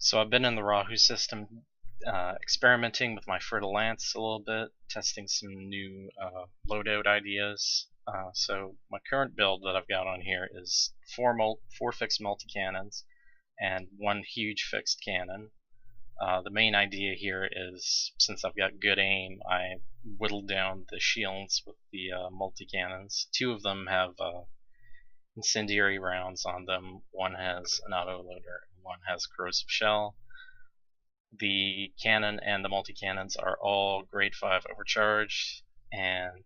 So I've been in the Rahu system experimenting with my Fer-de-Lance a little bit, testing some new loadout ideas. So my current build that I've got on here is four fixed multi-cannons and one huge fixed cannon. The main idea here is, since I've got good aim, I whittled down the shields with the multi-cannons. Two of them have incendiary rounds on them, one has an autoloader, and one has corrosive shell. The cannon and the multi-cannons are all grade 5 overcharged, and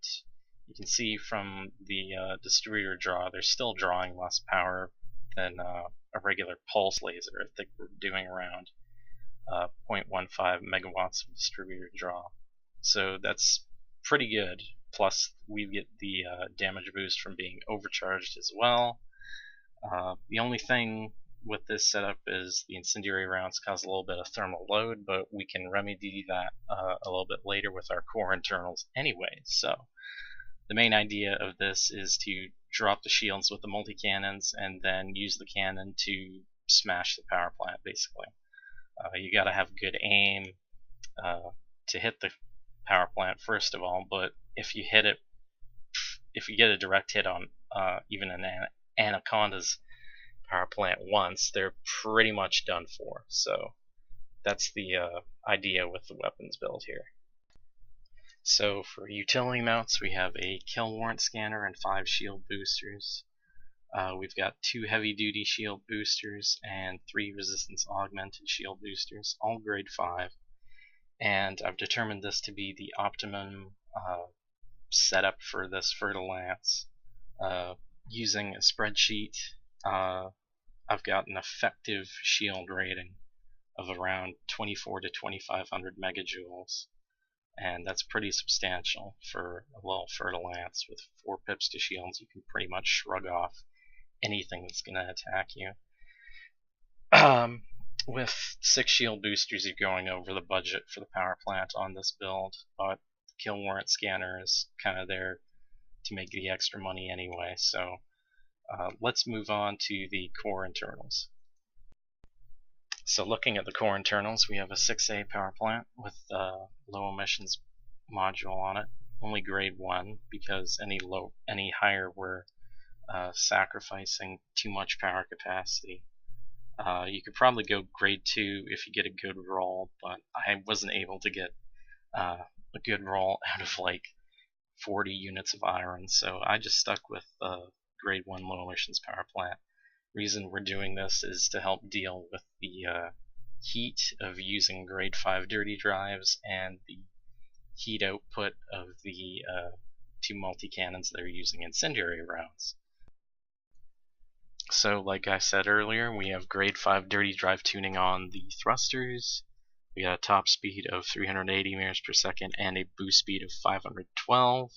you can see from the distributor draw they're still drawing less power than a regular pulse laser. I think we're doing around 0.15 megawatts of distributor draw, so that's pretty good. Plus we get the damage boost from being overcharged as well. The only thing with this setup is the incendiary rounds cause a little bit of thermal load, but we can remedy that a little bit later with our core internals anyway. So the main idea of this is to drop the shields with the multi-cannons and then use the cannon to smash the power plant, basically. You gotta have good aim to hit the power plant first of all, but if you hit it, if you get a direct hit on even an Anaconda's power plant once, they're pretty much done for. So that's the idea with the weapons build here. So for utility mounts, we have a kill warrant scanner and 5 shield boosters. We've got 2 heavy duty shield boosters and 3 resistance augmented shield boosters, all grade 5. And I've determined this to be the optimum setup for this Fer-de-Lance. Using a spreadsheet, I've got an effective shield rating of around 24 to 2500 megajoules, and that's pretty substantial for a little Fer-de-Lance. With 4 pips to shields, you can pretty much shrug off anything that's going to attack you. With 6 shield boosters, you're going over the budget for the power plant on this build, but the kill warrant scanner is kind of there to make the extra money anyway. So let's move on to the core internals. So looking at the core internals, we have a 6A power plant with a low emissions module on it, only grade 1, because any higher we're sacrificing too much power capacity. You could probably go grade 2 if you get a good roll, but I wasn't able to get a good roll out of like 40 units of iron, so I just stuck with grade 1 low emissions power plant. Reason we're doing this is to help deal with the heat of using grade 5 dirty drives and the heat output of the 2 multi-cannons that are using incendiary rounds. So like I said earlier, we have grade 5 dirty drive tuning on the thrusters. We got a top speed of 380 meters per second and a boost speed of 512,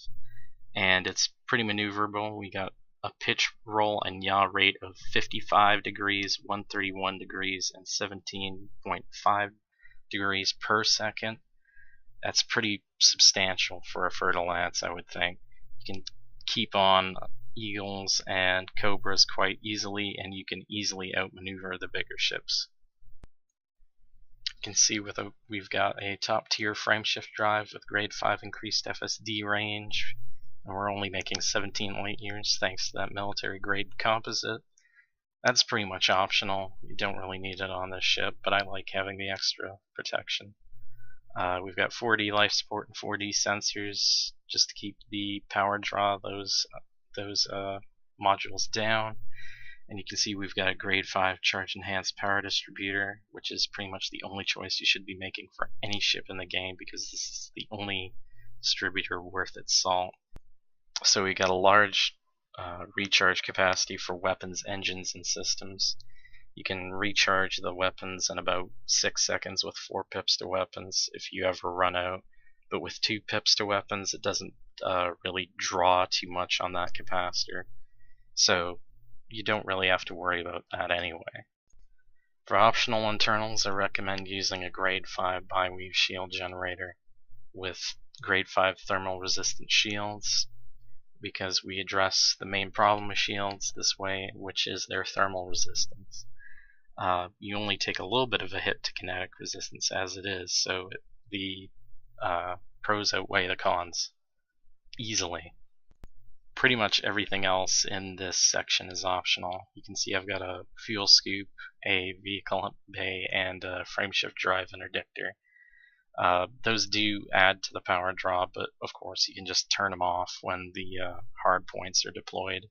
and it's pretty maneuverable. We got a pitch, roll, and yaw rate of 55 degrees, 131 degrees, and 17.5 degrees per second. That's pretty substantial for a Fer-de-Lance, I would think. You can keep on Eagles and Cobras quite easily, and you can easily outmaneuver the bigger ships. You can see we've got a top tier frameshift drive with grade 5 increased FSD range, and we're only making 17 light years thanks to that military grade composite. That's pretty much optional. You don't really need it on this ship, but I like having the extra protection. We've got 4D life support and 4D sensors just to keep the power draw those modules down. And you can see we've got a grade 5 charge enhanced power distributor, which is pretty much the only choice you should be making for any ship in the game, because this is the only distributor worth its salt. So we got a large recharge capacity for weapons, engines, and systems. You can recharge the weapons in about 6 seconds with 4 pips to weapons if you ever run out, but with 2 pips to weapons it doesn't really draw too much on that capacitor, so you don't really have to worry about that anyway. For optional internals, I recommend using a grade 5 biweave shield generator with grade 5 thermal resistant shields, because we address the main problem with shields this way, which is their thermal resistance. you only take a little bit of a hit to kinetic resistance as it is, so the pros outweigh the cons easily. Pretty much everything else in this section is optional. You can see I've got a fuel scoop, a vehicle bay, and a frameshift drive interdictor. Those do add to the power draw, but of course you can just turn them off when the hard points are deployed.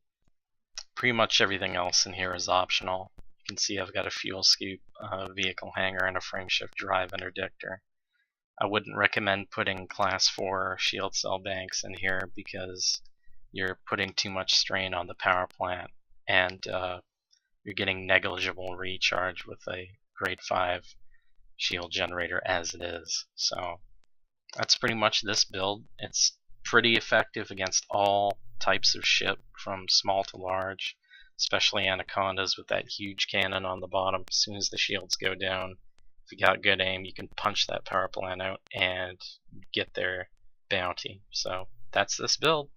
Pretty much everything else in here is optional. You can see I've got a fuel scoop, a vehicle hanger, and a frameshift drive interdictor. I wouldn't recommend putting class 4 shield cell banks in here because you're putting too much strain on the power plant, and you're getting negligible recharge with a grade 5 shield generator as it is. So that's pretty much this build. It's pretty effective against all types of ship, from small to large, especially Anacondas with that huge cannon on the bottom. As soon as the shields go down, if you got good aim, you can punch that power plant out and get their bounty. So that's this build.